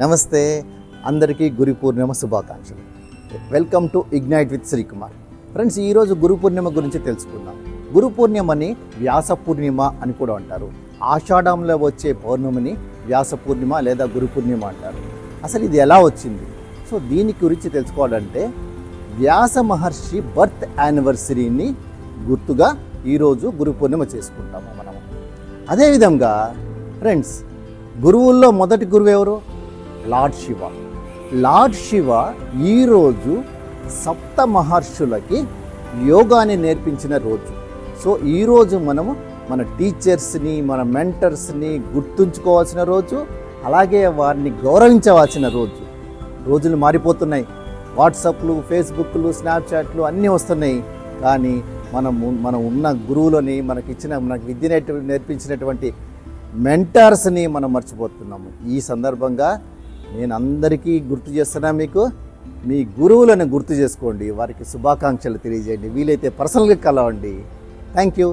నమస్తే, అందరికీ గురు పూర్ణిమ శుభాకాంక్షలు. Welcome to ignite with Srikumar. Friends, ఈరోజు గురు పూర్ణిమ గురించి తెలుసుకుందాం. గురు పూర్ణిమని వ్యాస పూర్ణిమ అని కూడా అంటారు. ఆషాఢంలో వచ్చే పౌర్ణమిని వ్యాస పూర్ణిమ లేదా గురు పూర్ణిమ అంటారు. అసలు ఇది ఎలా వచ్చింది? సో దీని గురించి తెలుసుకోవాలంటే వ్యాస మహర్షి బర్త్ యానివర్సరీని గుర్తుగా ఈరోజు గురు పూర్ణిమ చేసుకుంటాము మనము. అదేవిధంగా ఫ్రెండ్స్, గురువుల్లో మొదటి గురువు ఎవరు? లార్డ్ శివ. లార్డ్ శివ ఈరోజు సప్త మహర్షులకి యోగాని నేర్పించిన రోజు. సో ఈరోజు మనము మన టీచర్స్ని, మన మెంటర్స్ని గుర్తుంచుకోవాల్సిన రోజు, అలాగే వారిని గౌరవించవలసిన రోజు. రోజులు మారిపోతున్నాయి. వాట్సాప్లు, ఫేస్బుక్లు, స్నాప్చాట్లు అన్నీ వస్తున్నాయి. కానీ మనం ఉన్న గురువులని, మనకు విద్య నేర్పించినటువంటి మెంటర్స్ని మనం మర్చిపోతున్నాము. ఈ సందర్భంగా నేను అందరికీ గుర్తు చేస్తున్నా, మీ గురువులను గుర్తు చేసుకోండి, వారికి శుభాకాంక్షలు తెలియజేయండి, వీలైతే పర్సనల్గా కలవండి. Thank you.